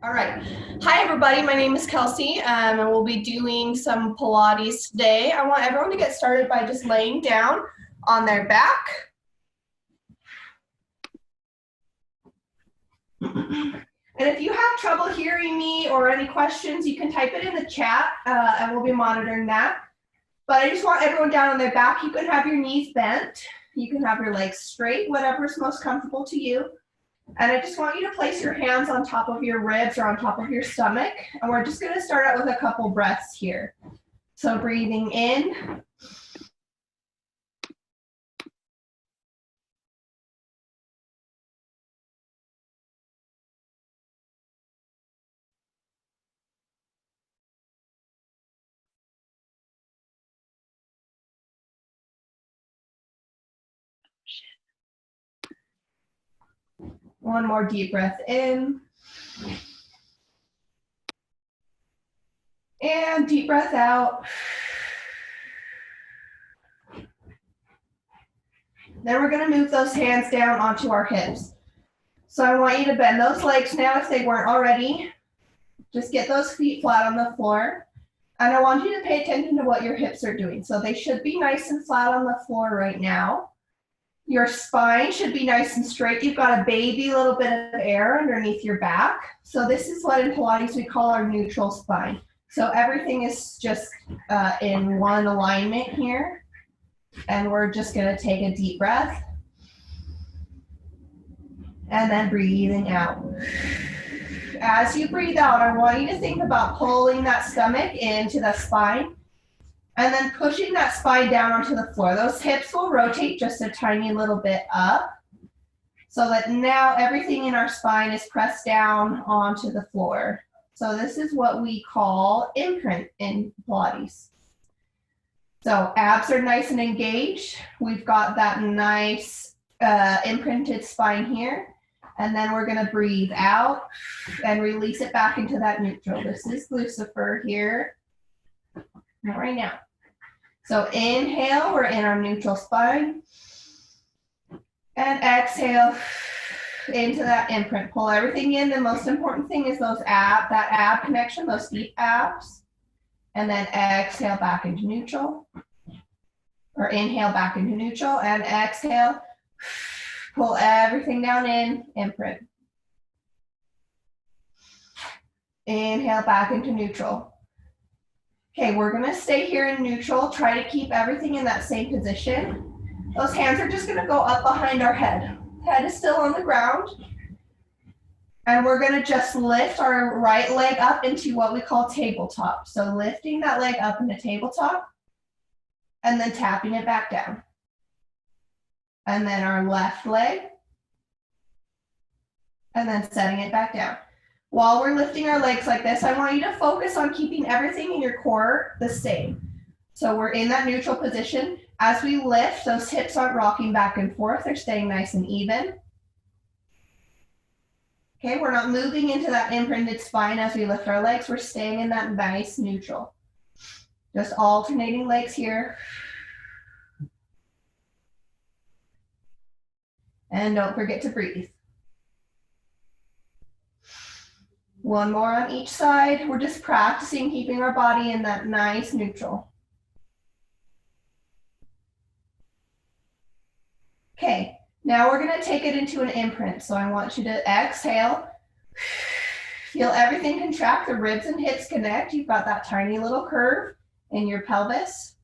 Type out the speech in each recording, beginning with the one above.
All right. Hi, everybody. My name is Kelsey, and we'll be doing some Pilates today. I want everyone to get started by just laying down on their back. And if you have trouble hearing me or any questions, you can type it in the chat, and we'll be monitoring that. But I just want everyone down on their back. You can have your knees bent. You can have your legs straight, whatever's most comfortable to you. And I just want you to place your hands on top of your ribs or on top of your stomach. And we're just going to start out with a couple breaths here. So breathing in. One more deep breath in. And deep breath out. Then we're going to move those hands down onto our hips. So I want you to bend those legs now if they weren't already. Just get those feet flat on the floor. And I want you to pay attention to what your hips are doing. So they should be nice and flat on the floor right now. Your spine should be nice and straight. You've got a baby little bit of air underneath your back. So this is what in Pilates we call our neutral spine. So everything is just in one alignment here. And we're just going to take a deep breath. And then breathing out. As you breathe out, I want you to think about pulling that stomach into the spine and then pushing that spine down onto the floor. Those hips will rotate just a tiny little bit up so that now everything in our spine is pressed down onto the floor. So this is what we call imprint in Pilates. So abs are nice and engaged. We've got that nice imprinted spine here. And then we're going to breathe out and release it back into that neutral. This is Lucifer here. Not right now. So inhale, we're in our neutral spine. And exhale into that imprint. Pull everything in. The most important thing is that ab connection, those deep abs. And then exhale back into neutral. Or inhale back into neutral and exhale. Pull everything down in, imprint. Inhale back into neutral. Okay, we're gonna stay here in neutral. Try to keep everything in that same position. Those hands are just gonna go up behind our head. Head is still on the ground. And we're gonna just lift our right leg up into what we call tabletop. So lifting that leg up into tabletop and then tapping it back down. And then our left leg, and then setting it back down. While we're lifting our legs like this, I want you to focus on keeping everything in your core the same. So we're in that neutral position. As we lift, those hips aren't rocking back and forth. They're staying nice and even. Okay, we're not moving into that imprinted spine as we lift our legs. We're staying in that nice neutral. Just alternating legs here. And don't forget to breathe. One more on each side. We're just practicing keeping our body in that nice neutral. Okay, now we're going to take it into an imprint. So I want you to exhale. Feel everything contract. The ribs and hips connect. You've got that tiny little curve in your pelvis.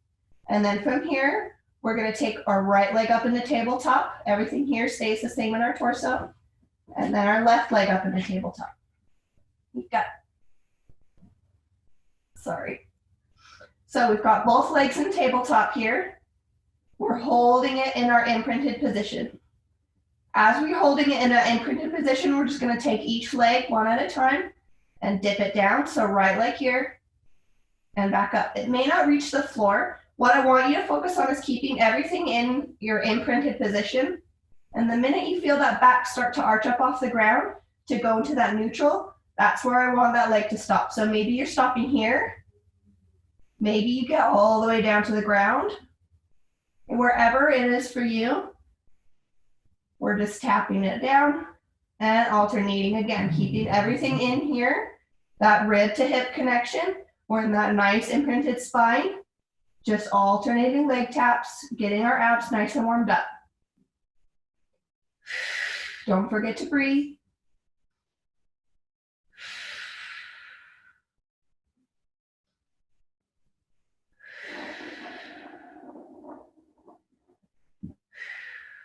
And then from here, we're going to take our right leg up in the tabletop. Everything here stays the same in our torso. And then our left leg up in the tabletop. We've got, sorry. So we've got both legs in tabletop here. We're holding it in our imprinted position. As we're holding it in an imprinted position, we're just going to take each leg one at a time and dip it down. So right leg here and back up. It may not reach the floor. What I want you to focus on is keeping everything in your imprinted position. And the minute you feel that back start to arch up off the ground to go into that neutral, that's where I want that leg to stop. So maybe you're stopping here. Maybe you get all the way down to the ground. And wherever it is for you, we're just tapping it down and alternating again, keeping everything in here, that rib to hip connection. We're in that nice imprinted spine, just alternating leg taps, getting our abs nice and warmed up. Don't forget to breathe.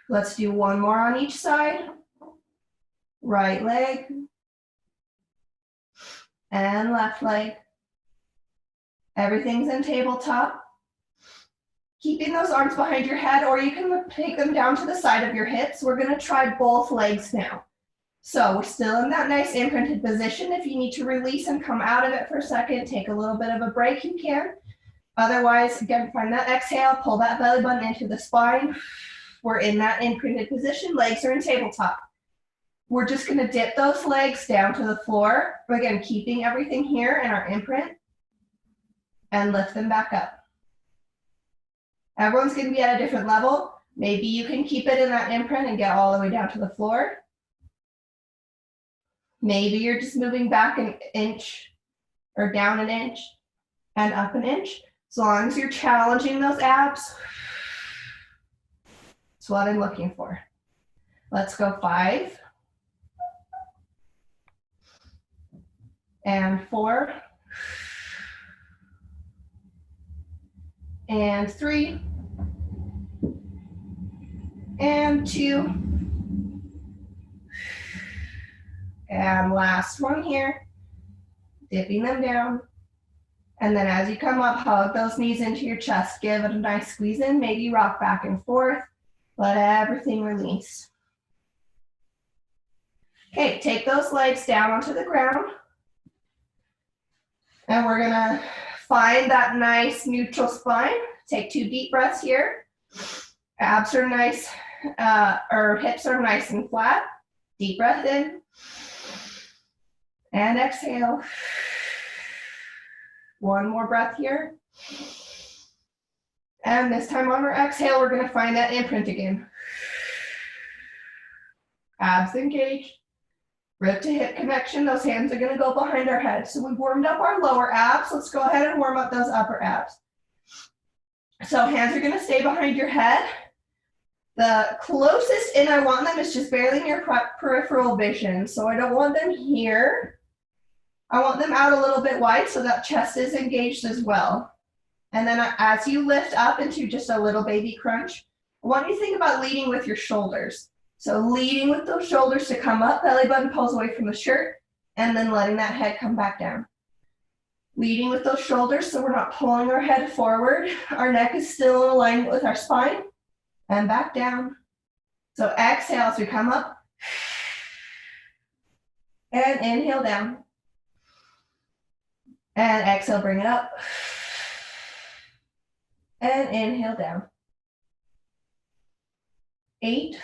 Let's do one more on each side. Right leg and left leg. Everything's in tabletop. Keeping those arms behind your head, or you can take them down to the side of your hips. We're gonna try both legs now. So we're still in that nice imprinted position. If you need to release and come out of it for a second, take a little bit of a break, you can. Otherwise, again, find that exhale, pull that belly button into the spine. We're in that imprinted position, legs are in tabletop. We're just gonna dip those legs down to the floor. Again, keeping everything here in our imprint and lift them back up. Everyone's gonna be at a different level. Maybe you can keep it in that imprint and get all the way down to the floor. Maybe you're just moving back an inch or down an inch and up an inch. As long as you're challenging those abs, that's what I'm looking for. Let's go 5 and 4 and 3 and 2 and last one here, dipping them down. And then as you come up, hug those knees into your chest, give it a nice squeeze in, maybe rock back and forth, let everything release. Okay, take those legs down onto the ground. And we're gonna find that nice neutral spine. Take 2 deep breaths here. Abs are nice, or hips are nice and flat. Deep breath in. And exhale. One more breath here. And this time on our exhale, we're gonna find that imprint again. Abs engaged. Rib to hip connection, those hands are gonna go behind our head. So we warmed up our lower abs. Let's go ahead and warm up those upper abs. So hands are gonna stay behind your head. The closest in I want them is just barely near peripheral vision. So I don't want them here. I want them out a little bit wide so that chest is engaged as well. And then as you lift up into just a little baby crunch, I want you to think about leading with your shoulders. So leading with those shoulders to come up, belly button pulls away from the shirt, and then letting that head come back down. Leading with those shoulders so we're not pulling our head forward. Our neck is still in alignment with our spine, and back down. So exhale as we come up, and inhale down. And exhale, bring it up. And inhale down. 8.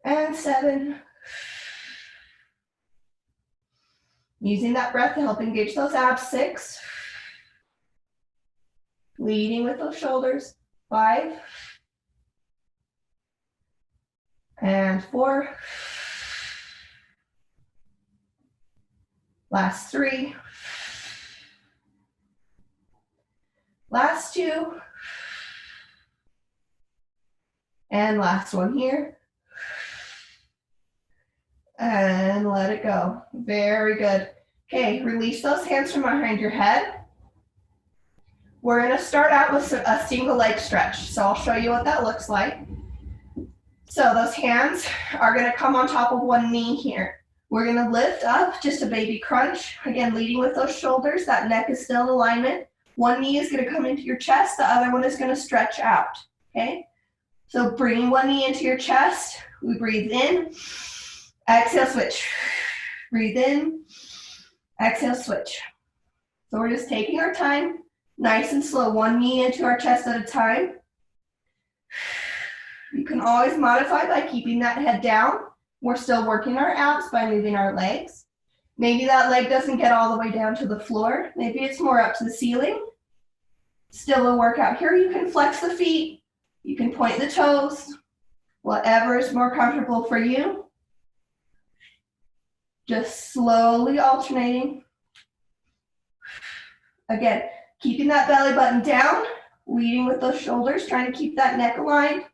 And 7. Using that breath to help engage those abs. 6. Leading with those shoulders. 5. And 4. Last 3. Last 2. And last one here. And let it go. Very good. Okay, release those hands from behind your head. We're gonna start out with a single leg stretch. So I'll show you what that looks like. So those hands are gonna come on top of one knee here. We're gonna lift up, just a baby crunch. Again, leading with those shoulders, that neck is still in alignment. One knee is gonna come into your chest, the other one is gonna stretch out, okay? So bringing one knee into your chest, we breathe in, exhale, switch. Breathe in, exhale, switch. So we're just taking our time, nice and slow, one knee into our chest at a time. You can always modify by keeping that head down. We're still working our abs by moving our legs. Maybe that leg doesn't get all the way down to the floor. Maybe it's more up to the ceiling. Still a workout here. You can flex the feet. You can point the toes. Whatever is more comfortable for you. Just slowly alternating. Again, keeping that belly button down, leading with those shoulders, trying to keep that neck aligned.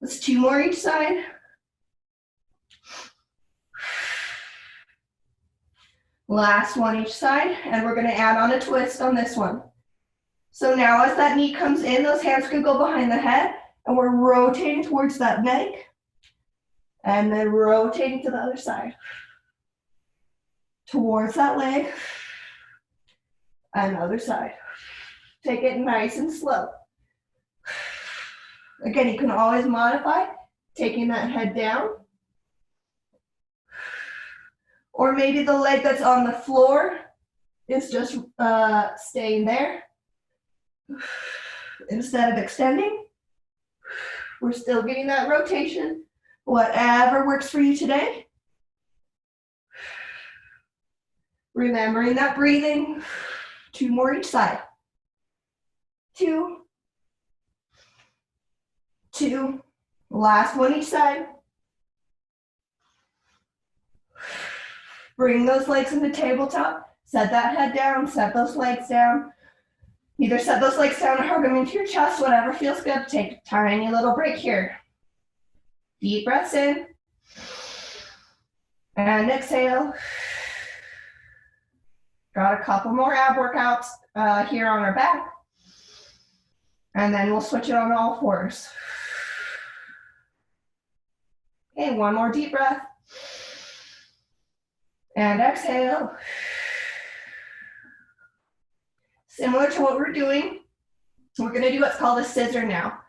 Let's 2 more each side. Last one each side, and we're going to add on a twist on this one. So now as that knee comes in, those hands can go behind the head, and we're rotating towards that neck, and then rotating to the other side. Towards that leg, and other side. Take it nice and slow. Again, you can always modify, taking that head down. Or maybe the leg that's on the floor is just staying there. Instead of extending, we're still getting that rotation. Whatever works for you today. Remembering that breathing. 2 more each side. 2. 2. Last one each side. Bring those legs into tabletop. Set that head down. Set those legs down. Either set those legs down or hug them into your chest, whatever feels good. Take a tiny little break here. Deep breaths in. And exhale. Got a couple more ab workouts here on our back. And then we'll switch it on all fours. Okay, one more deep breath. And exhale. Similar to what we're doing, we're going to do what's called a scissor now.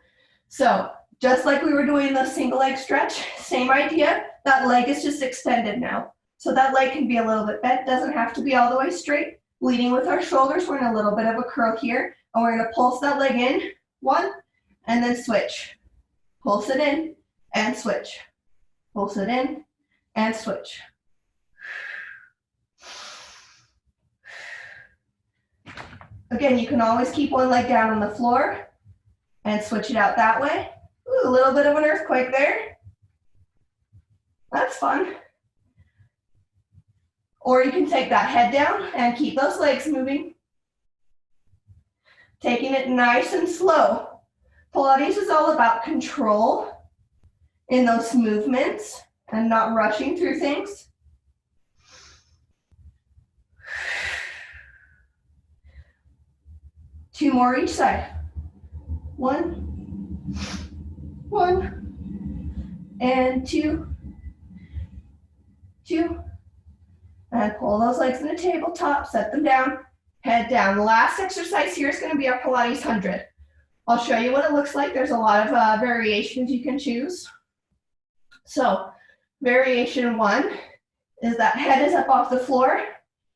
So just like we were doing the single leg stretch, same idea. That leg is just extended now. So that leg can be a little bit bent, doesn't have to be all the way straight. Leading with our shoulders, we're in a little bit of a curl here. And we're going to pulse that leg in, 1, and then switch. Pulse it in, and switch. Pulse it in, and switch. Again, you can always keep one leg down on the floor and switch it out that way. Ooh, a little bit of an earthquake there. That's fun. Or you can take that head down and keep those legs moving. Taking it nice and slow. Pilates is all about control in those movements and not rushing through things. Two more each side. 1, 1, and 2, 2. And pull those legs in the tabletop, set them down, head down. The last exercise here is going to be our Pilates 100. I'll show you what it looks like. There's a lot of variations you can choose. So variation 1 is that head is up off the floor.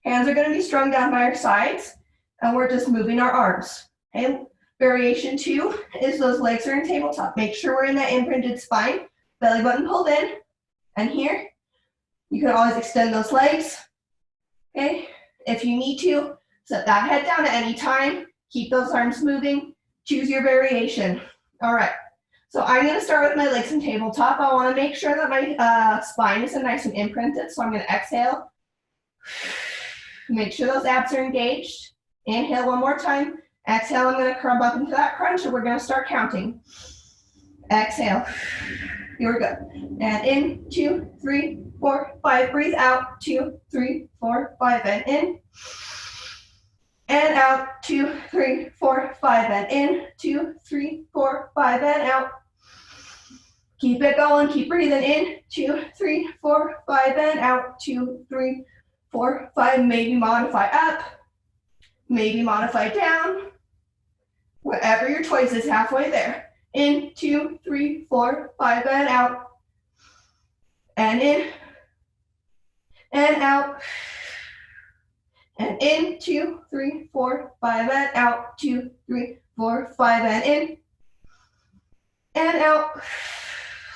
Hands are going to be strung down by our sides, and we're just moving our arms. Okay? Variation 2 is those legs are in tabletop. Make sure we're in that imprinted spine, belly button pulled in, and here. You can always extend those legs. Okay? If you need to, set that head down at any time. Keep those arms moving. Choose your variation. All right. So I'm going to start with my legs in tabletop. I want to make sure that my spine is nice and imprinted. So I'm going to exhale. Make sure those abs are engaged. Inhale one more time. Exhale, I'm going to crumb up into that crunch, and we're going to start counting. Exhale. Here we go. And in, 2, 3, 4, 5. Breathe out. 2, 3, 4, 5. And in. And out. 2, 3, 4, 5. And in. 2, 3, 4, 5. And out. Keep it going. Keep breathing in. 2, 3, 4, 5. And out. 2, 3, 4, 5. Maybe modify up. Maybe modify down. Whatever your choice is, halfway there. In, 2, 3, 4, 5, and out. And in. And out. And in, 2, 3, 4, 5, and out. 2, 3, 4, 5, and in. And out.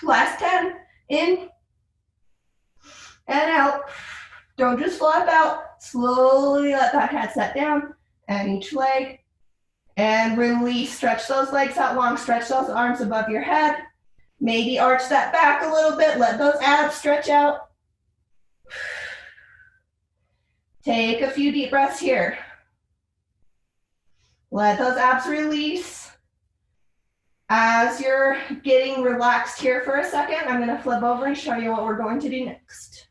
Last 10. In. And out. Don't just flop out. Slowly let that head set down. And each leg. And release, stretch those legs out long, stretch those arms above your head. Maybe arch that back a little bit, let those abs stretch out. Take a few deep breaths here. Let those abs release. As you're getting relaxed here for a second, I'm gonna flip over and show you what we're going to do next.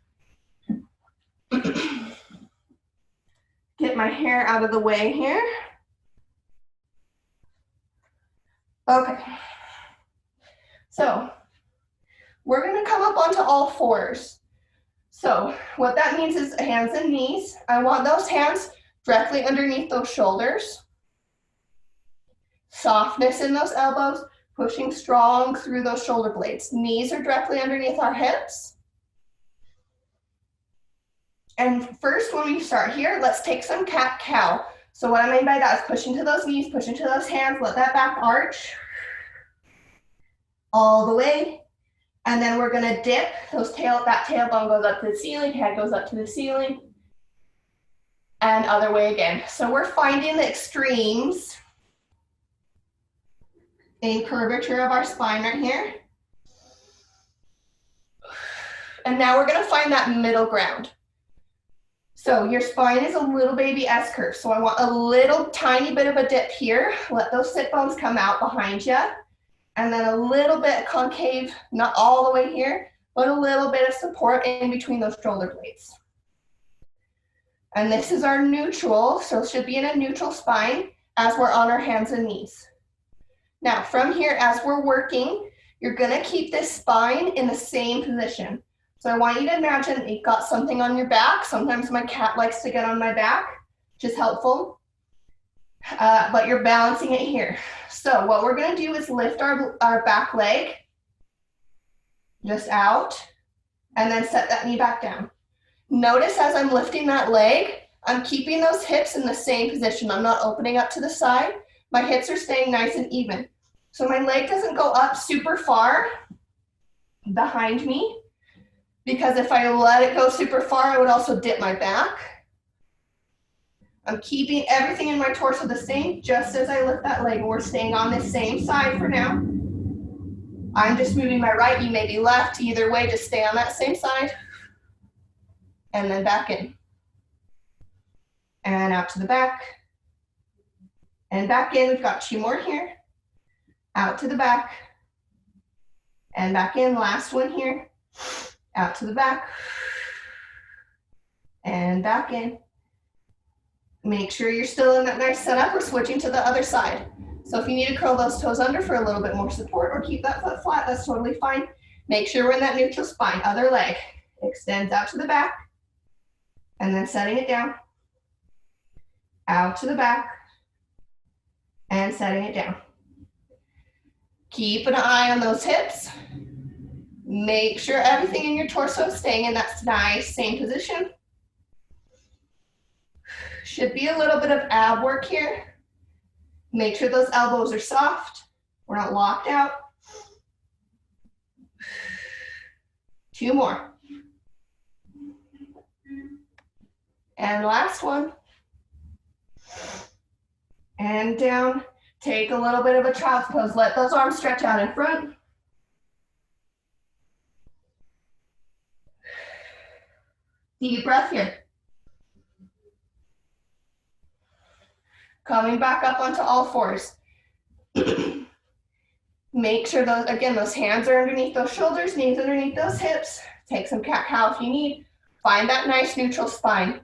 Get my hair out of the way here. Okay. So we're gonna come up onto all fours. So what that means is hands and knees. I want those hands directly underneath those shoulders. Softness in those elbows, pushing strong through those shoulder blades. Knees are directly underneath our hips. And first, when we start here, let's take some cat-cow. So what I mean by that is push into those knees, push into those hands, let that back arch all the way. And then we're gonna dip, that tailbone goes up to the ceiling, head goes up to the ceiling, and other way again. So we're finding the extremes in curvature of our spine right here. And now we're gonna find that middle ground. So your spine is a little baby S curve. So I want a little tiny bit of a dip here. Let those sit bones come out behind you. And then a little bit concave, not all the way here, but a little bit of support in between those shoulder blades. And this is our neutral, so it should be in a neutral spine as we're on our hands and knees. Now from here, as we're working, you're gonna keep this spine in the same position. So I want you to imagine you've got something on your back. Sometimes my cat likes to get on my back, which is helpful. But you're balancing it here. So what we're gonna do is lift our back leg just out and then set that knee back down. Notice as I'm lifting that leg, I'm keeping those hips in the same position. I'm not opening up to the side. My hips are staying nice and even. So my leg doesn't go up super far behind me, because if I let it go super far, I would also dip my back. I'm keeping everything in my torso the same, just as I lift that leg. We're staying on this same side for now. I'm just moving my right, you may be left, either way, just stay on that same side. And then back in. And out to the back. And back in, we've got 2 more here. Out to the back. And back in, last one here. Out to the back. And back in. Make sure you're still in that nice setup. We're switching to the other side. So if you need to curl those toes under for a little bit more support or keep that foot flat, that's totally fine. Make sure we're in that neutral spine. Other leg extends out to the back and then setting it down. Out to the back and setting it down. Keep an eye on those hips. Make sure everything in your torso is staying in that nice same position. Should be a little bit of ab work here. Make sure those elbows are soft. We're not locked out. 2 more. And last one. And down. Take a little bit of a child's pose. Let those arms stretch out in front. Deep breath here. Coming back up onto all fours. Make sure those hands are underneath those shoulders, knees underneath those hips. Take some cat-cow if you need. Find that nice neutral spine.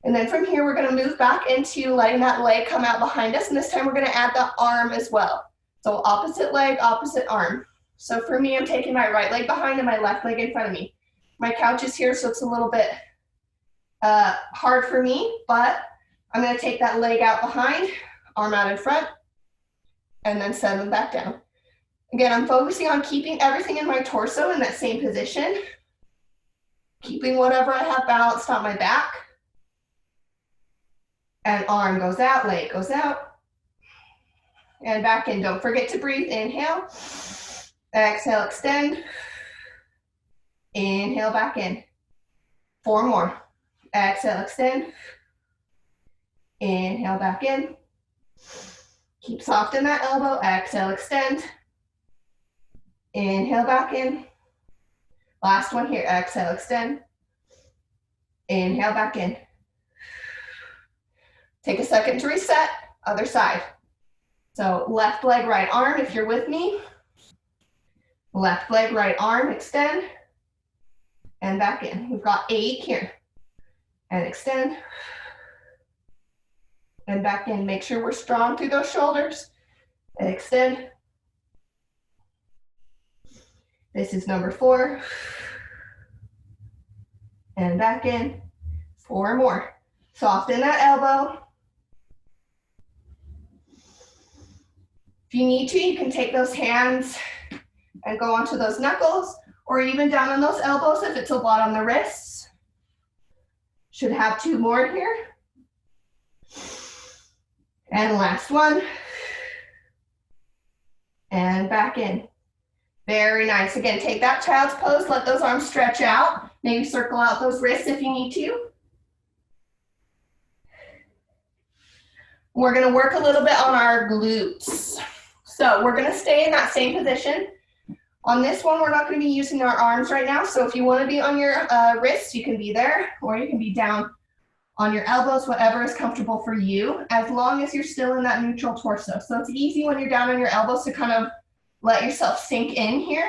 And then from here, we're gonna move back into letting that leg come out behind us. And this time we're gonna add the arm as well. So opposite leg, opposite arm. So for me, I'm taking my right leg behind and my left leg in front of me. My couch is here, so it's a little bit hard for me, but I'm gonna take that leg out behind, arm out in front, and then set them back down. Again, I'm focusing on keeping everything in my torso in that same position, keeping whatever I have balanced on my back. And arm goes out, leg goes out, and back in. Don't forget to breathe. Inhale, exhale, extend. Inhale, back in. 4 more. Exhale, extend. Inhale, back in. Keep soft in that elbow. Exhale, extend. Inhale back in. Last one here. Exhale, extend. Inhale back in. Take a second to reset. Other side. So left leg, right arm, if you're with me. Left leg, right arm, extend. And back in. We've got 8 here. And extend. And back in. Make sure we're strong through those shoulders. And extend. This is number 4. And back in. 4 more. Soften that elbow. If you need to, you can take those hands and go onto those knuckles, or even down on those elbows if it's a lot on the wrists. Should have 2 more here. And last one. And back in. Very nice. Again, take that child's pose, let those arms stretch out. Maybe circle out those wrists if you need to. We're gonna work a little bit on our glutes. So we're gonna stay in that same position. On this one, we're not gonna be using our arms right now. So if you wanna be on your wrists, you can be there, or you can be down on your elbows, whatever is comfortable for you, as long as you're still in that neutral torso. So it's easy when you're down on your elbows to kind of let yourself sink in here.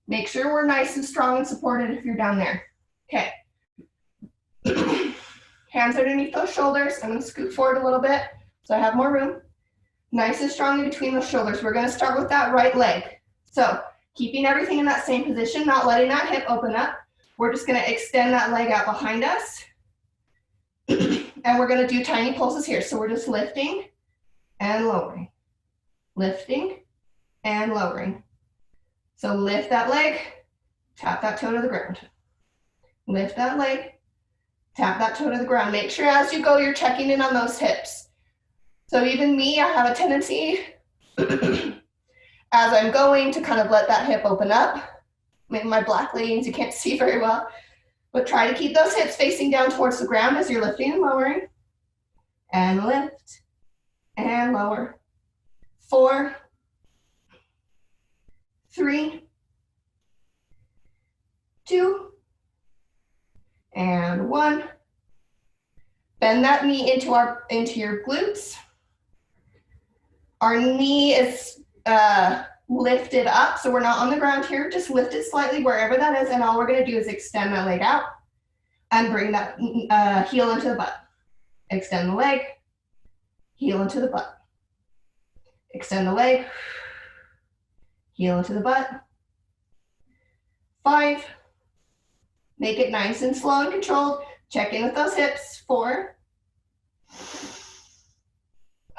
Make sure we're nice and strong and supported if you're down there. Okay. Hands underneath those shoulders. I'm gonna scoot forward a little bit so I have more room. Nice and strong in between those shoulders. We're gonna start with that right leg. So keeping everything in that same position, not letting that hip open up. We're just gonna extend that leg out behind us. And we're gonna do tiny pulses here. So we're just lifting and lowering. Lifting and lowering. So lift that leg, tap that toe to the ground. Lift that leg, tap that toe to the ground. Make sure as you go, you're checking in on those hips. So even me, I have a tendency as I'm going to kind of let that hip open up. Maybe my black leggings, you can't see very well, but try to keep those hips facing down towards the ground as you're lifting and lowering. And lift and lower. 4, 3, 2, and 1. Bend that knee into your glutes. Our knee is lifted up, so we're not on the ground here. Just lift it slightly wherever that is, and all we're gonna do is extend that leg out and bring that heel into the butt. Extend the leg, heel into the butt. Extend the leg, heel into the butt. 5. Make it nice and slow and controlled. Check in with those hips. 4.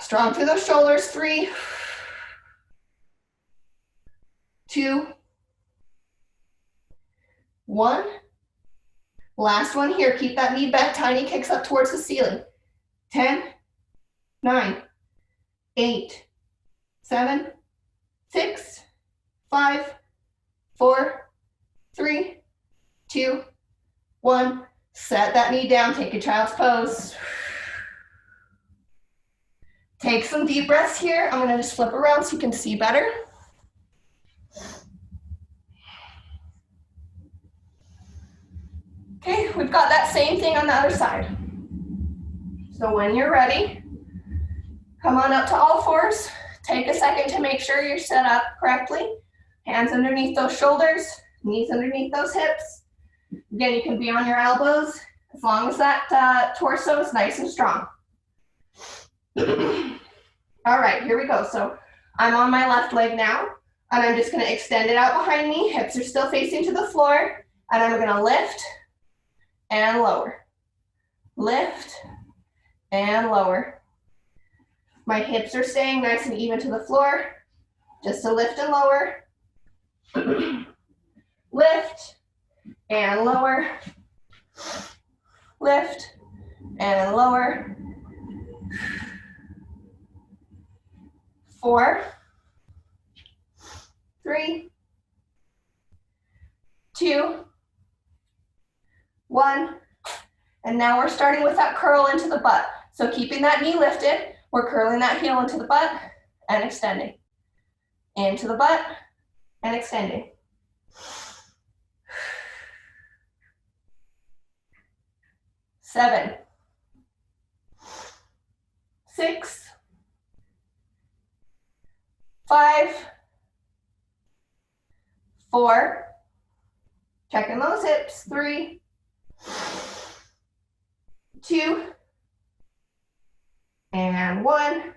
Strong through those shoulders. 3, 2, 1. Last one here. Keep that knee bent. Tiny kicks up towards the ceiling. 10, 9, 8, 7, 6, 5, 4, 3, 2, 1. Set that knee down. Take a child's pose. Take some deep breaths here. I'm gonna just flip around so you can see better. Okay, we've got that same thing on the other side. So when you're ready, come on up to all fours. Take a second to make sure you're set up correctly. Hands underneath those shoulders, knees underneath those hips. Again, you can be on your elbows as long as that torso is nice and strong. All right, here we go. So I'm on my left leg now, and I'm just gonna extend it out behind me. Hips are still facing to the floor, and I'm gonna lift and lower. Lift and lower. My hips are staying nice and even to the floor. Just to lift and lower. Lift and lower. Lift and lower. 4, 3, 2, 1. And now we're starting with that curl into the butt. So keeping that knee lifted, we're curling that heel into the butt. and extending. Into the butt and extending. 7, 6, 5, 4, checking those hips, 3, 2, and 1.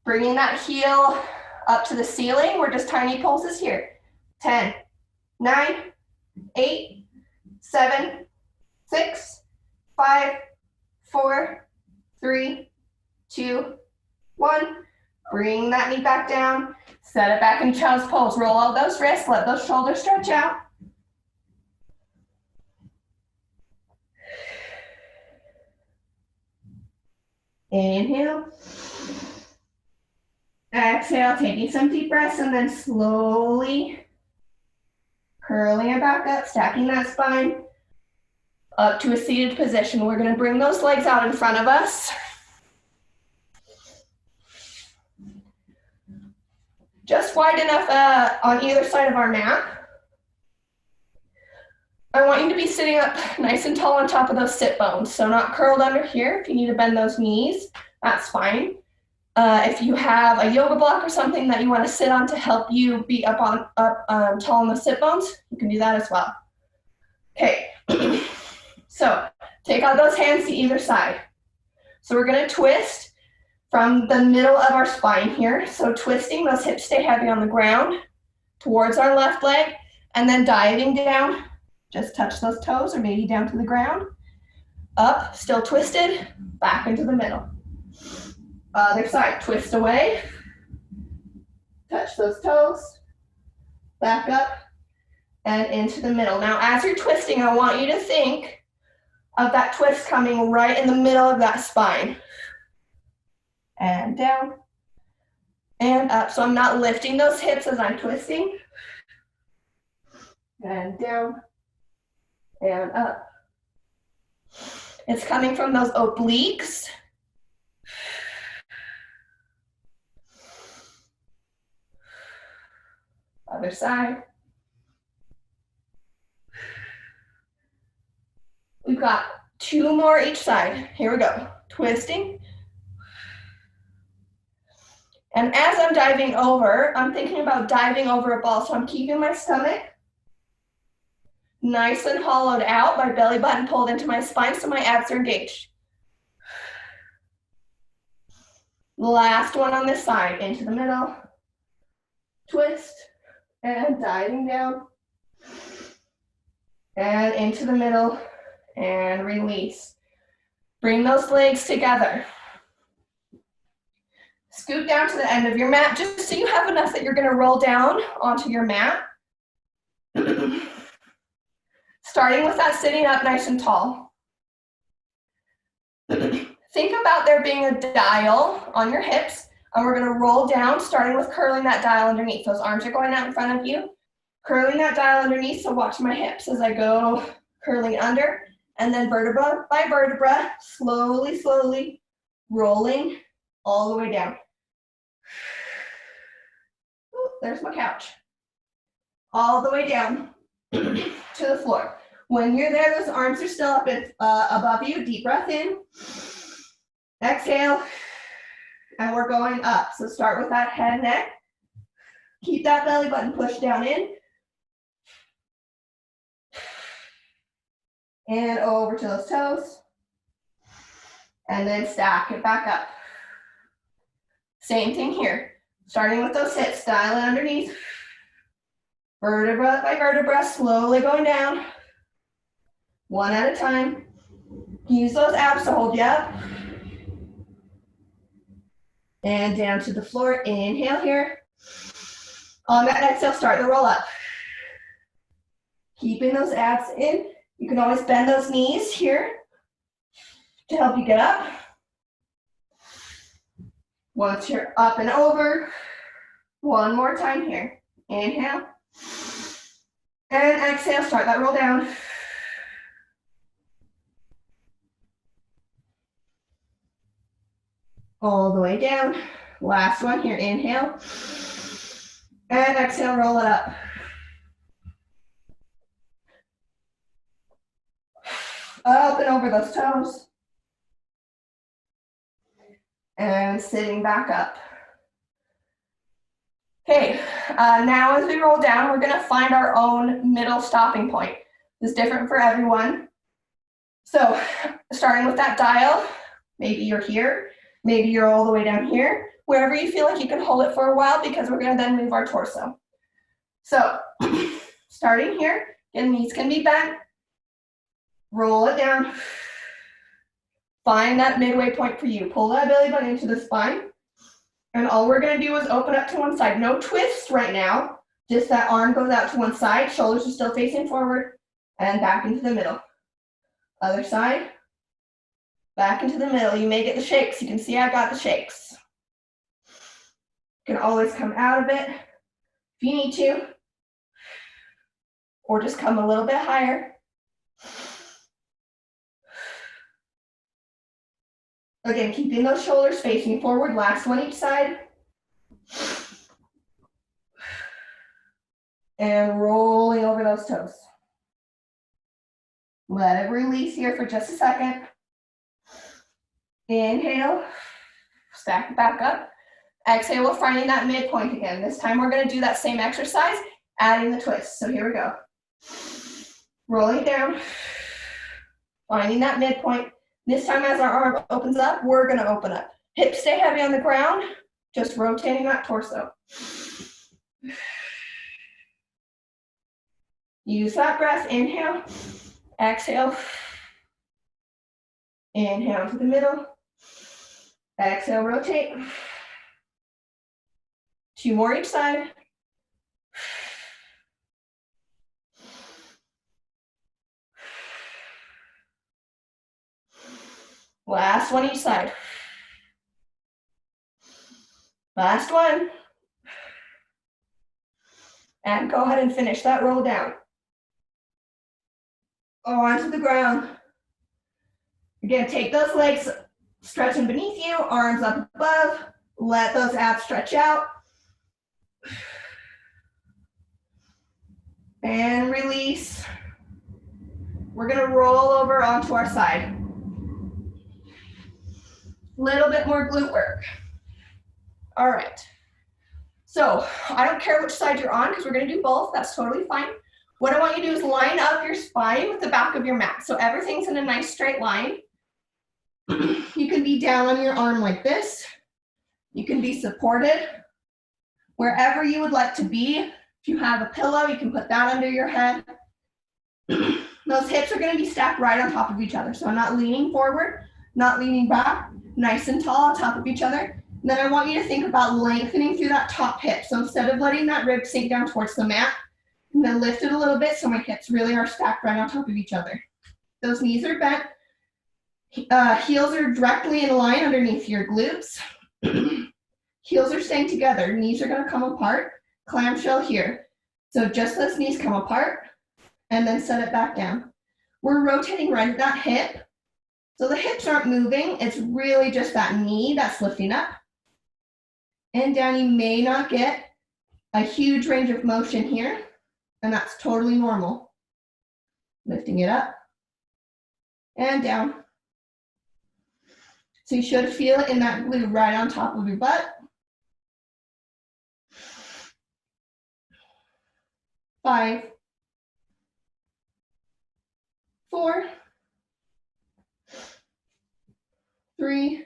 Bringing that heel up to the ceiling. We're just tiny pulses here. 10, 9, 8, 7, 6, 5, 4, 3, 2, 1. Bring that knee back down. Set it back in child's pose. Roll out those wrists. Let those shoulders stretch out. Inhale. Exhale, taking some deep breaths and then slowly curling it back up, stacking that spine up to a seated position. We're going to bring those legs out in front of us. Just wide enough on either side of our mat. I want you to be sitting up nice and tall on top of those sit bones. So not curled under here. If you need to bend those knees, that's fine. If you have a yoga block or something that you want to sit on to help you be up tall on the sit bones, you can do that as well. Okay, so take out those hands to either side. So we're going to twist from the middle of our spine here. So twisting, those hips stay heavy on the ground towards our left leg, and then diving down. Just touch those toes or maybe down to the ground. Up, still twisted, back into the middle. Other side, twist away. Touch those toes. Back up and into the middle. Now, as you're twisting, I want you to think of that twist coming right in the middle of that spine. And down and up. So I'm not lifting those hips as I'm twisting. And down and up. It's coming from those obliques. Other side. We've got 2 more each side. Here we go. Twisting. And as I'm diving over, I'm thinking about diving over a ball. So I'm keeping my stomach nice and hollowed out, my belly button pulled into my spine so my abs are engaged. Last one on this side, into the middle, twist, and diving down, and into the middle, and release. Bring those legs together. Scoot down to the end of your mat, just so you have enough that you're gonna roll down onto your mat. Starting with that sitting up nice and tall. Think about there being a dial on your hips, and we're gonna roll down, starting with curling that dial underneath. Those arms are going out in front of you. Curling that dial underneath, so watch my hips as I go curling under, and then vertebra by vertebra, slowly, slowly rolling all the way down. Ooh, there's my couch. All the way down to the floor. When you're there, those arms are still up above you. Deep breath in. Exhale. And we're going up. So start with that head and neck. Keep that belly button pushed down in. And over to those toes. And then stack it back up. Same thing here. Starting with those hips, dial it underneath. Vertebra by vertebra, slowly going down. One at a time. Use those abs to hold you up. And down to the floor. Inhale here. On that exhale, start the roll up. Keeping those abs in. You can always bend those knees here to help you get up. Once you're up and over, one more time here. Inhale. And exhale, start that roll down. All the way down. Last one here, inhale. And exhale, roll it up. Up and over those toes. And sitting back up. Okay, now as we roll down, we're gonna find our own middle stopping point. It's different for everyone. So starting with that dial, maybe you're here, maybe you're all the way down here, wherever you feel like you can hold it for a while, because we're gonna then move our torso. So starting here, and knees can be bent, roll it down, find that midway point for you. Pull that belly button into the spine, and all we're gonna do is open up to one side. No twist right now, just that arm goes out to one side, shoulders are still facing forward, and back into the middle. Other side, back into the middle. You may get the shakes. You can see I got the shakes. You can always come out of it if you need to, or just come a little bit higher. Again, keeping those shoulders facing forward. Last one each side. And rolling over those toes. Let it release here for just a second. Inhale, stack it back up. Exhale, we're finding that midpoint again. This time we're gonna do that same exercise, adding the twist. So here we go. Rolling down, finding that midpoint. This time as our arm opens up, we're gonna open up. Hips stay heavy on the ground, just rotating that torso. Use that breath, inhale, exhale. Inhale to the middle, exhale, rotate. 2 more each side. Last one each side. Last one. And go ahead and finish that roll down. Onto the ground. Again, take those legs, stretch them beneath you, arms up above, let those abs stretch out. And release. We're gonna roll over onto our side. Little bit more glute work. All right. So I don't care which side you're on because we're gonna do both, that's totally fine. What I want you to do is line up your spine with the back of your mat. So everything's in a nice straight line. You can be down on your arm like this. You can be supported wherever you would like to be. If you have a pillow, you can put that under your head. Those hips are gonna be stacked right on top of each other. So I'm not leaning forward, not leaning back, nice and tall on top of each other. And then I want you to think about lengthening through that top hip. So instead of letting that rib sink down towards the mat, I'm gonna lift it a little bit so my hips really are stacked right on top of each other. Those knees are bent. Heels are directly in line underneath your glutes. Heels are staying together. Knees are gonna come apart. Clamshell here. So just those knees come apart and then set it back down. We're rotating right at that hip. So the hips aren't moving. It's really just that knee that's lifting up. And down, you may not get a huge range of motion here, and that's totally normal. Lifting it up and down. So you should feel it in that glute right on top of your butt. 5, 4, 3,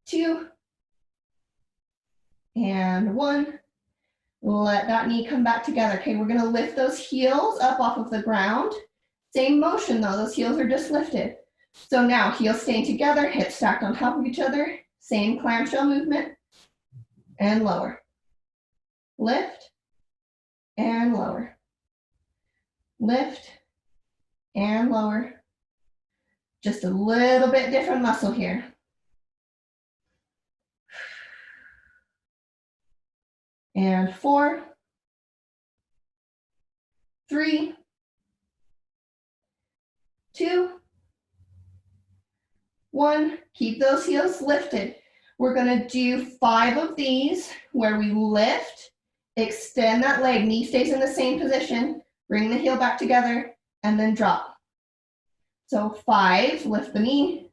2, and 1. Let that knee come back together. Okay, we're gonna lift those heels up off of the ground. Same motion though, those heels are just lifted. So now heels staying together, hips stacked on top of each other, same clamshell movement, and lower. Lift, and lower. Lift, and lower. Just a little bit different muscle here. And 4, 3, 2, 1. Keep those heels lifted. We're gonna do 5 of these where we lift, extend that leg, knee stays in the same position, bring the heel back together, and then drop. So 5, lift the knee,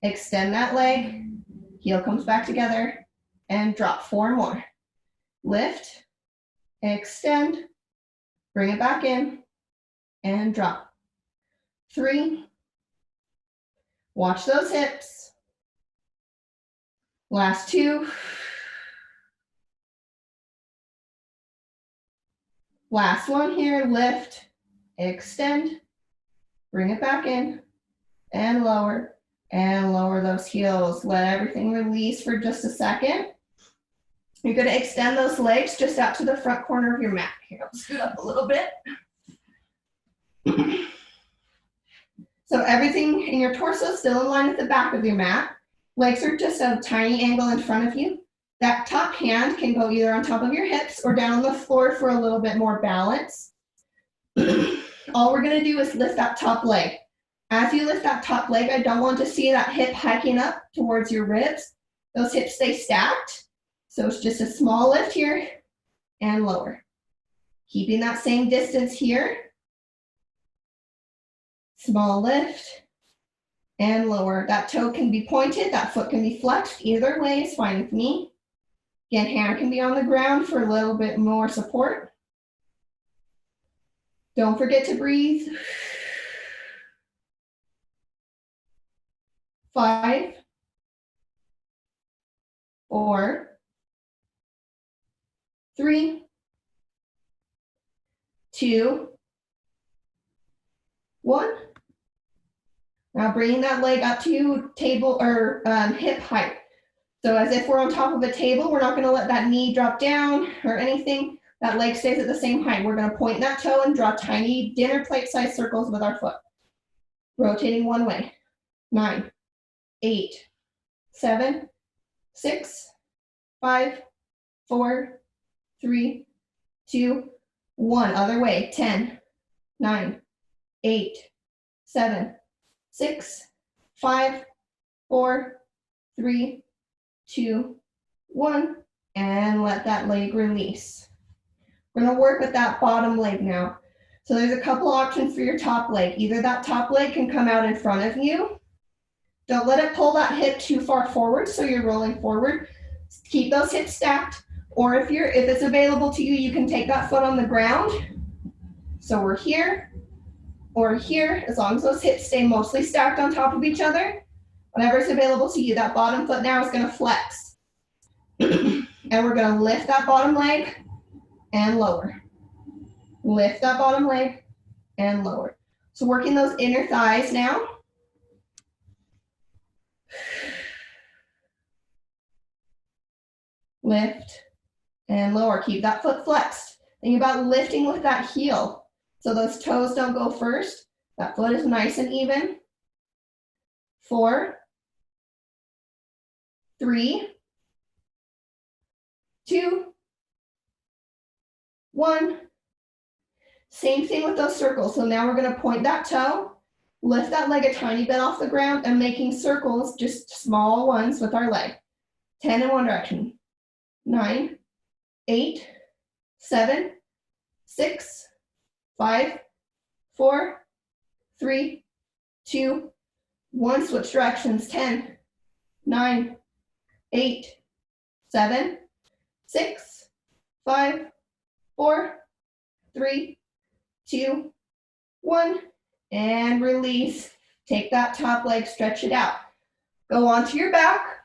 extend that leg, heel comes back together, and drop. 4 more. Lift, extend, bring it back in, and drop. 3. Watch those hips. Last 2. Last one here, lift, extend, bring it back in, and lower those heels. Let everything release for just a second. You're gonna extend those legs just out to the front corner of your mat. Here, I'll scoot up a little bit. So everything in your torso is still in line with the back of your mat. Legs are just at a tiny angle in front of you. That top hand can go either on top of your hips or down on the floor for a little bit more balance. All we're gonna do is lift that top leg. As you lift that top leg, I don't want to see that hip hiking up towards your ribs. Those hips stay stacked. So it's just a small lift here and lower. Keeping that same distance here. Small lift and lower. That toe can be pointed, that foot can be flexed. Either way is fine with me. Again, hand can be on the ground for a little bit more support. Don't forget to breathe. 5, 4, 3, 2, 1. Now bringing that leg up to table or hip height. So as if we're on top of a table, we're not gonna let that knee drop down or anything. That leg stays at the same height. We're gonna point that toe and draw tiny dinner plate size circles with our foot. Rotating one way. 9, 8, 7, 6, 5, 4, 3, 2, 1. Other way. 10, 9, 8, 7, 6, 5, 4, 3, 2, 1, and let that leg release. We're gonna work with that bottom leg now. So there's a couple options for your top leg. Either that top leg can come out in front of you. Don't let it pull that hip too far forward so you're rolling forward. Keep those hips stacked. Or if it's available to you, you can take that foot on the ground. So we're here or here, as long as those hips stay mostly stacked on top of each other. Whatever's available to you, that bottom foot now is gonna flex. And we're gonna lift that bottom leg and lower. Lift that bottom leg and lower. So working those inner thighs now. Lift and lower. Keep that foot flexed. Think about lifting with that heel. So those toes don't go first. That foot is nice and even. 4, 3, 2, 1. Same thing with those circles. So now we're going to point that toe, lift that leg a tiny bit off the ground, and making circles, just small ones with our leg. 10 in one direction. 9, 8, 7, 6, 5, 4, 3, 2, 1. Switch directions. 10, 9, 8, 7, 6, 5, 4, 3, 2, 1, and release. Take that top leg, stretch it out. Go onto your back.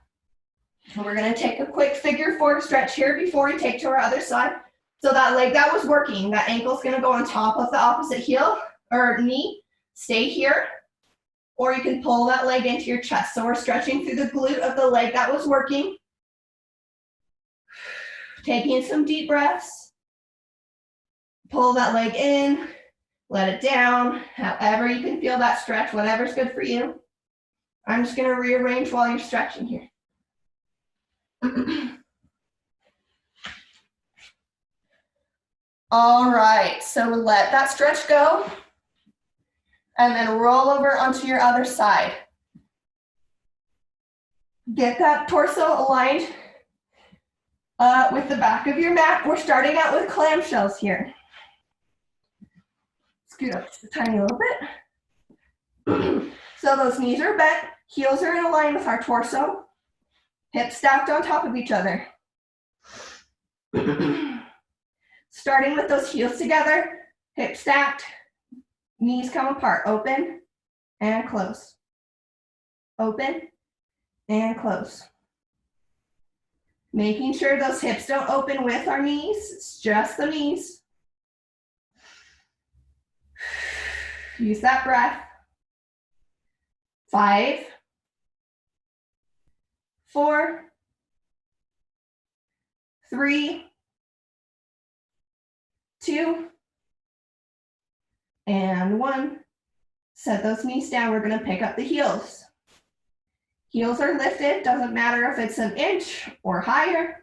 And we're gonna take a quick figure 4 stretch here before we take to our other side. So that leg that was working, that ankle's gonna go on top of the opposite heel or knee. Stay here, or you can pull that leg into your chest. So we're stretching through the glute of the leg that was working. Taking some deep breaths. Pull that leg in, let it down. However you can feel that stretch, whatever's good for you. I'm just gonna rearrange while you're stretching here. All right, so let that stretch go and then roll over onto your other side. Get that torso aligned with the back of your mat. We're starting out with clamshells here. Scoot up just a tiny little bit. So those knees are bent, heels are in a line with our torso, hips stacked on top of each other. Starting with those heels together, hips stacked, knees come apart, open and close. Open and close. Making sure those hips don't open with our knees, it's just the knees. Use that breath. 5, 4, 3, 2, and 1. Set those knees down. We're going to pick up the heels. Heels are lifted. Doesn't matter if it's an inch or higher.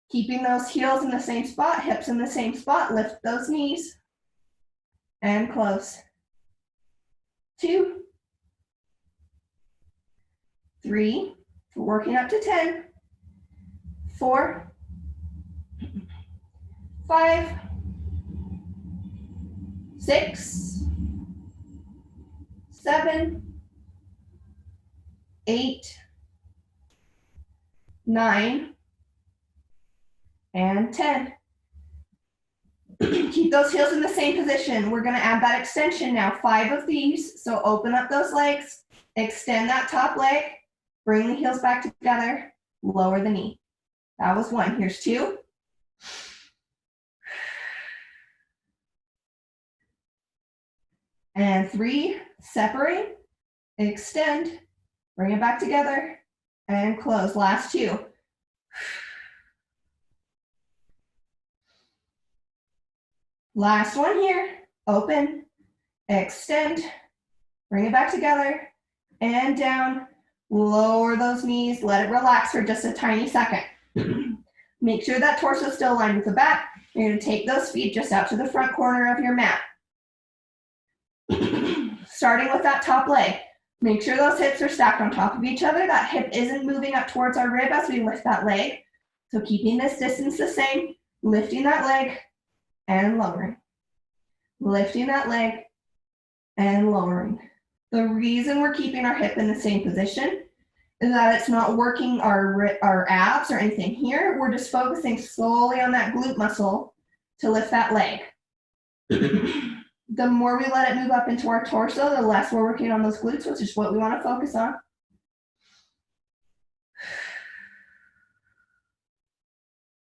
Keeping those heels in the same spot, hips in the same spot. Lift those knees and close. 2, 3, we're working up to 10, 4, 5, 6, 7, 8, 9, and 10. Keep those heels in the same position. We're going to add that extension now, 5 of these. So open up those legs, extend that top leg, bring the heels back together, lower the knee. That was 1. Here's 2. And 3, separate, extend, bring it back together, and close. Last 2. Last one here, open, extend, bring it back together, and down, lower those knees, let it relax for just a tiny second. Make sure that torso is still aligned with the back. You're gonna take those feet just out to the front corner of your mat. Starting with that top leg. Make sure those hips are stacked on top of each other. That hip isn't moving up towards our rib as we lift that leg. So keeping this distance the same, lifting that leg, and lowering. Lifting that leg and lowering. The reason we're keeping our hip in the same position is that it's not working our abs or anything here. We're just focusing solely on that glute muscle to lift that leg. The more we let it move up into our torso, the less we're working on those glutes, which is what we want to focus on.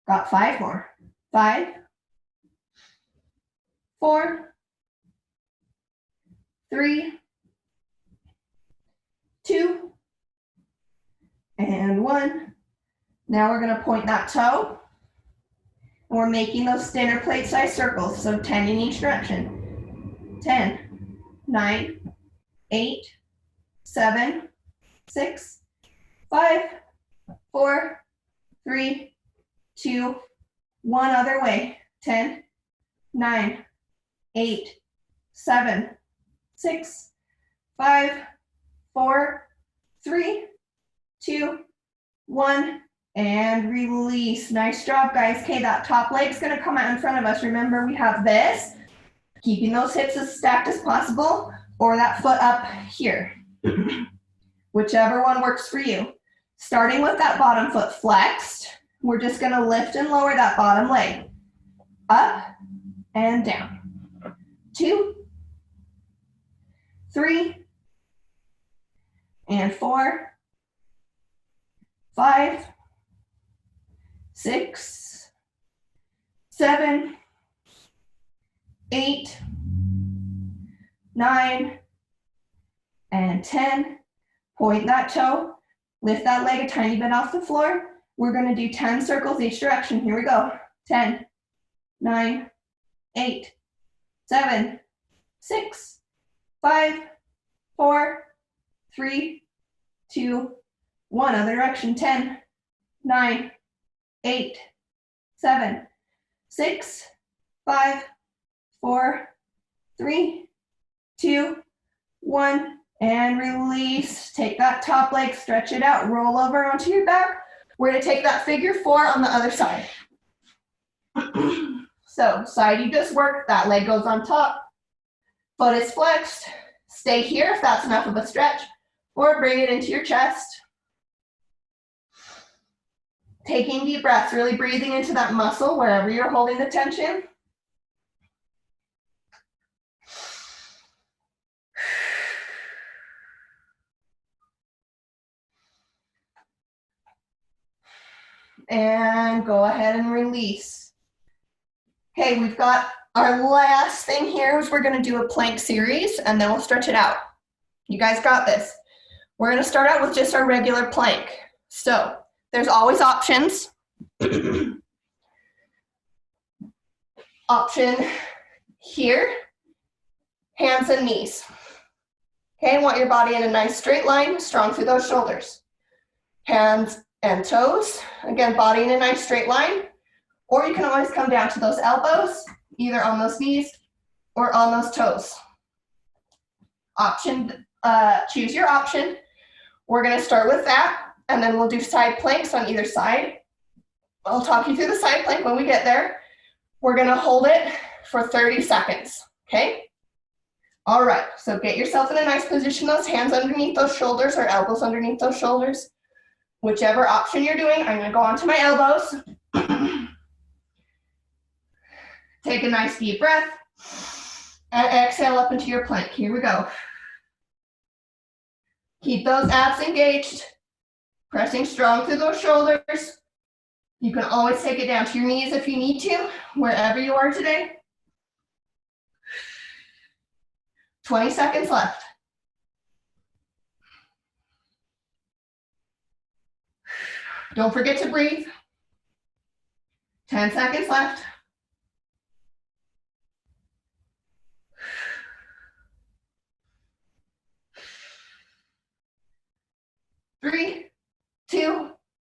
Got 5 more. 5, 4, 3, 2, and 1. Now we're going to point that toe. And we're making those dinner plate size circles, so 10 in each direction. 10, 9, 8, 7, 6, 5, 4, 3, 2, 1 other way. 10, 9, 8, 7, 6, 5, 4, 3, 2, 1, and release. Nice job, guys. Okay, that top leg's gonna come out in front of us. Remember, we have this, keeping those hips as stacked as possible, or that foot up here. Whichever one works for you. Starting with that bottom foot flexed, we're just gonna lift and lower that bottom leg. Up and down. 2, 3, and 4, 5, 6, 7, 8, 9, and 10. Point that toe, lift that leg a tiny bit off the floor. We're going to do 10 circles each direction. Here we go. 10, 9, 8, 7, 6, 5, 4, 3, 2, 1. Other direction. 10, 9, 8, 7, 6, 5, 4, 3, 2, 1. And release. Take that top leg, stretch it out, roll over onto your back. We're gonna take that figure 4 on the other side. So side you just worked, that leg goes on top, foot is flexed. Stay here if that's enough of a stretch, or bring it into your chest. Taking deep breaths, really breathing into that muscle wherever you're holding the tension. And go ahead and release. Okay, we've got our last thing here is we're gonna do a plank series and then we'll stretch it out. You guys got this. We're gonna start out with just our regular plank. So there's always options. Option here, hands and knees. Okay, want your body in a nice straight line, strong through those shoulders. Hands and toes, again, body in a nice straight line, or you can always come down to those elbows, either on those knees or on those toes. Option, choose your option. We're gonna start with that, and then we'll do side planks on either side. I'll talk you through the side plank when we get there. We're gonna hold it for 30 seconds, okay? All right, so get yourself in a nice position, those hands underneath those shoulders or elbows underneath those shoulders. Whichever option you're doing, I'm gonna go onto my elbows. Take a nice deep breath and exhale up into your plank. Here we go. Keep those abs engaged, pressing strong through those shoulders. You can always take it down to your knees if you need to, wherever you are today. 20 seconds left. Don't forget to breathe. 10 seconds left. 3, 2,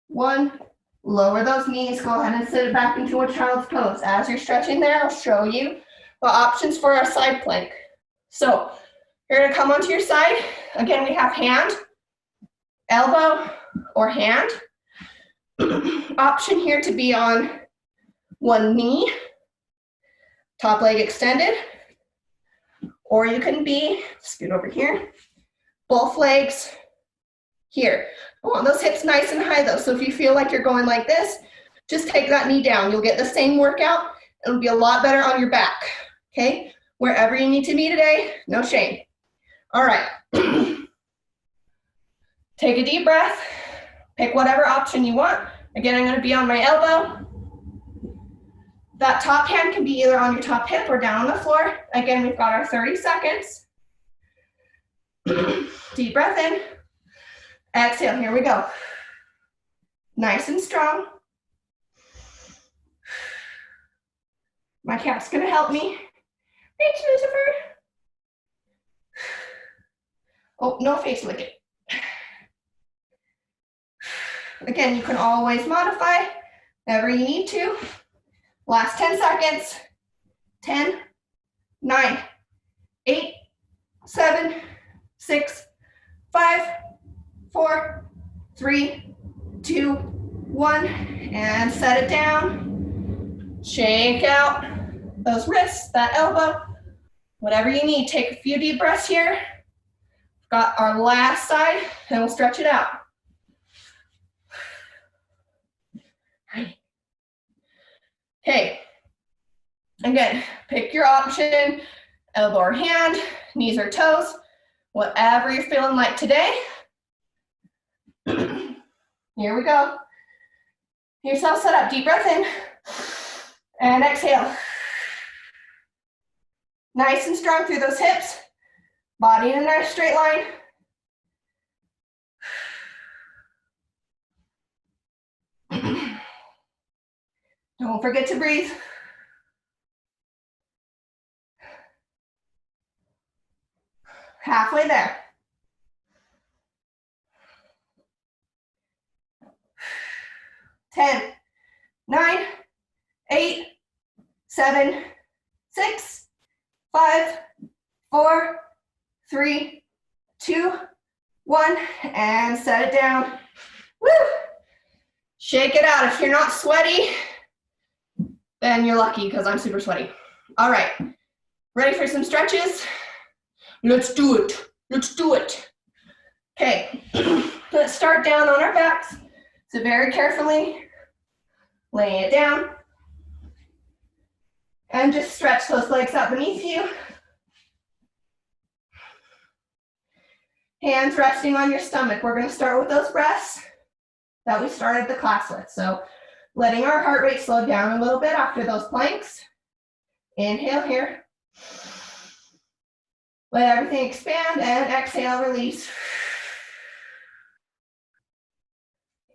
1. Lower those knees. Go ahead and sit it back into a child's pose. As you're stretching there, I'll show you the options for our side plank. So you're gonna come onto your side. Again, we have hand, elbow, or hand. Option here to be on one knee, top leg extended, or you can be, scoot over here, both legs here. I want those hips nice and high though, so if you feel like you're going like this, just take that knee down. You'll get the same workout. It'll be a lot better on your back, okay? Wherever you need to be today, no shame. All right. Take a deep breath. Pick whatever option you want. Again, I'm gonna be on my elbow. That top hand can be either on your top hip or down on the floor. Again, we've got our 30 seconds. Deep breath in. Exhale, here we go. Nice and strong. My cat's gonna help me. Thanks, Lucifer. Oh, no face licking. Again, you can always modify whenever you need to. Last 10 seconds. 10, 9, 8, 7, 6, 5, 4, 3, 2, 1, and set it down. Shake out those wrists, that elbow, whatever you need. Take a few deep breaths here. Got our last side, and we'll stretch it out. Okay, again, pick your option, elbow or hand, knees or toes, whatever you're feeling like today. Here we go. Get yourself set up, deep breath in, and exhale. Nice and strong through those hips, body in a nice straight line. Don't forget to breathe. Halfway there. Ten, 9, 8, 7, 6, 5, 4, 3, 2, 1, and set it down. Woo! Shake it out. If you're not sweaty, then you're lucky because I'm super sweaty. All right, ready for some stretches? Let's do it. Let's do it. Okay, let's start down on our backs. So very carefully, laying it down. And just stretch those legs out beneath you. Hands resting on your stomach. We're gonna start with those breaths that we started the class with. So letting our heart rate slow down a little bit after those planks. Inhale here. Let everything expand and exhale, release.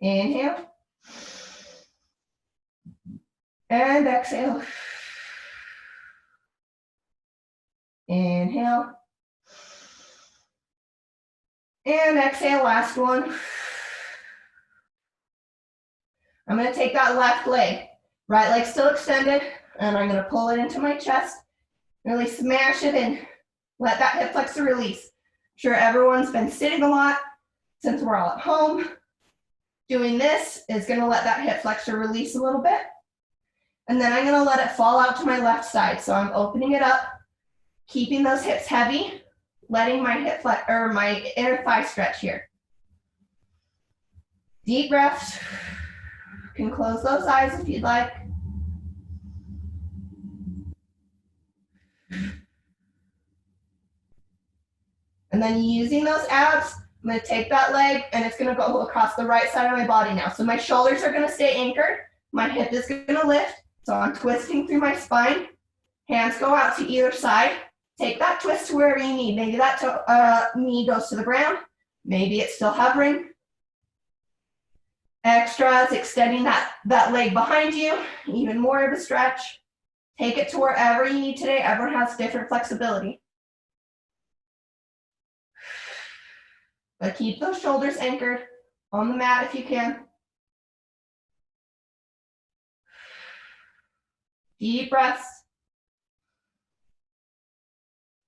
Inhale. And exhale. Inhale. And exhale, last one. I'm going to take that left leg, right leg still extended, and I'm going to pull it into my chest, really smash it in. Let that hip flexor release. I'm sure everyone's been sitting a lot since we're all at home. Doing this is going to let that hip flexor release a little bit. And then I'm going to let it fall out to my left side. So I'm opening it up, keeping those hips heavy, letting my hip flex or my inner thigh stretch here. Deep breaths. You can close those eyes if you'd like. And then using those abs, I'm going to take that leg and it's going to go across the right side of my body now. So my shoulders are going to stay anchored. My hip is going to lift. So I'm twisting through my spine. Hands go out to either side. Take that twist to wherever you need. Maybe that knee goes to the ground. Maybe it's still hovering. Extras, extending that leg behind you. Even more of a stretch. Take it to wherever you need today. Everyone has different flexibility. But keep those shoulders anchored on the mat if you can. Deep breaths.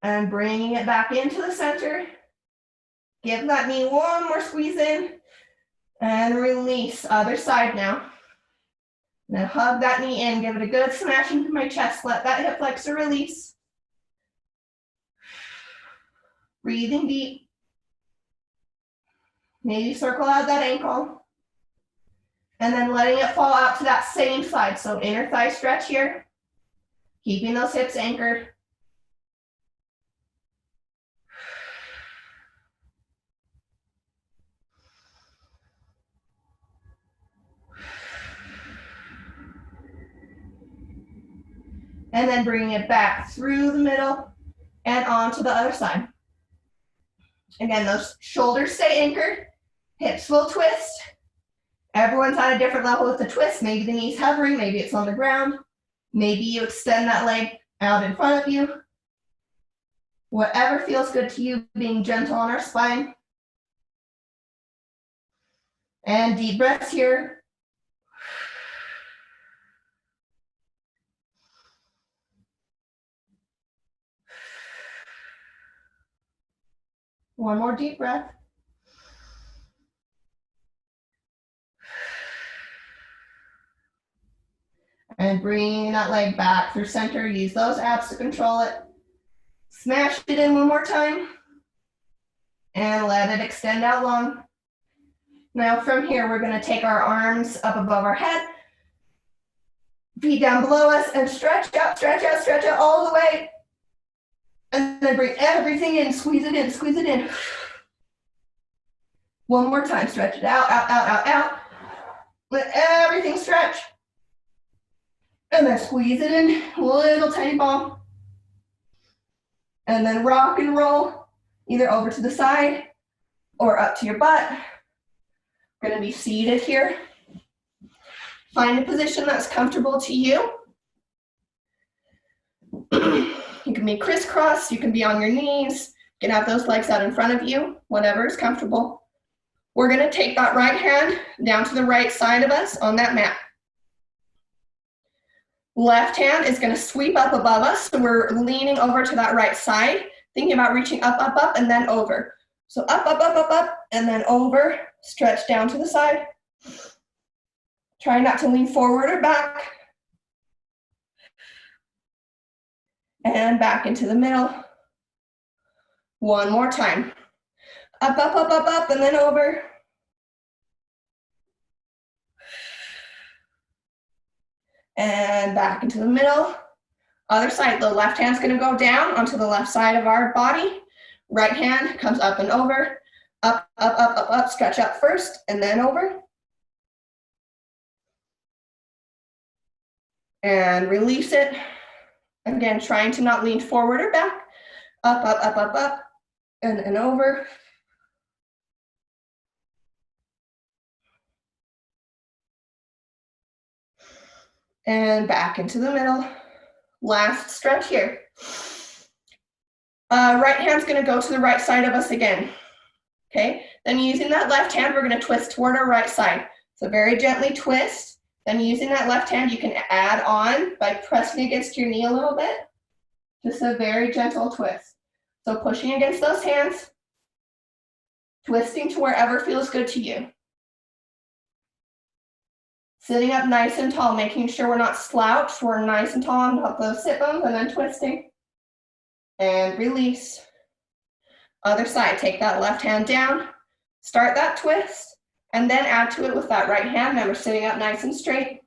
And bringing it back into the center. Give that knee one more squeeze in. And release. Other side now. Now hug that knee in. Give it a good smash into my chest. Let that hip flexor release. Breathing deep. Maybe circle out that ankle. And then letting it fall out to that same side. So inner thigh stretch here. Keeping those hips anchored. And then bringing it back through the middle and onto the other side. Again, those shoulders stay anchored, hips will twist. Everyone's at a different level with the twist. Maybe the knee's hovering, maybe it's on the ground. Maybe you extend that leg out in front of you. Whatever feels good to you, being gentle on our spine. And deep breaths here. One more deep breath. And bringing that leg back through center. Use those abs to control it. Smash it in one more time. And let it extend out long. Now from here, we're going to take our arms up above our head. Feet down below us and stretch out all the way. And then bring everything in, squeeze it in, squeeze it in. One more time, stretch it out, out. Let everything stretch. And then squeeze it in, little tiny ball. And then rock and roll, either over to the side or up to your butt. We're gonna be seated here. Find a position that's comfortable to you. You can be crisscross, you can be on your knees, you can have those legs out in front of you, whatever is comfortable. We're gonna take that right hand down to the right side of us on that mat. Left hand is gonna sweep up above us, so we're leaning over to that right side, thinking about reaching up, and then over. So up, up, up, up, up, and then over, stretch down to the side. Try not to lean forward or back. And back into the middle. One more time. Up, up, up, up, up, and then over. And back into the middle. Other side, the left hand's gonna go down onto the left side of our body. Right hand comes up and over. Up, up, up, up, up, stretch up first, and then over. And release it. Again, trying to not lean forward or back. Up, up, up, up, up, and over. And back into the middle. Last stretch here. Right hand's gonna go to the right side of us again. Okay, then using that left hand, we're gonna twist toward our right side. So very gently twist. Then using that left hand, you can add on by pressing against your knee a little bit. Just a very gentle twist. So pushing against those hands, twisting to wherever feels good to you. Sitting up nice and tall, making sure we're not slouched, we're nice and tall on top of those sit bones, and then twisting. And release. Other side, take that left hand down, start that twist, and then add to it with that right hand. Remember, sitting up nice and straight.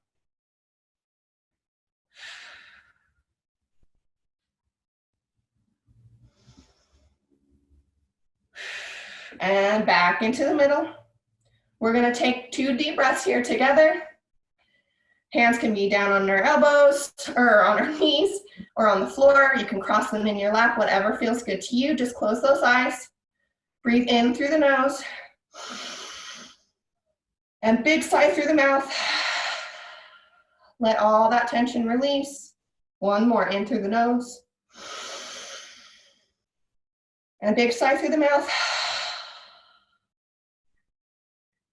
And back into the middle. We're gonna take 2 deep breaths here together. Hands can be down on our elbows or on our knees or on the floor. You can cross them in your lap, whatever feels good to you. Just close those eyes. Breathe in through the nose. And big sigh through the mouth. Let all that tension release. One more, in through the nose. And big sigh through the mouth.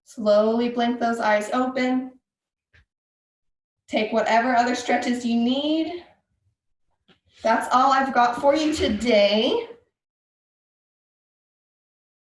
Slowly blink those eyes open. Take whatever other stretches you need. That's all I've got for you today.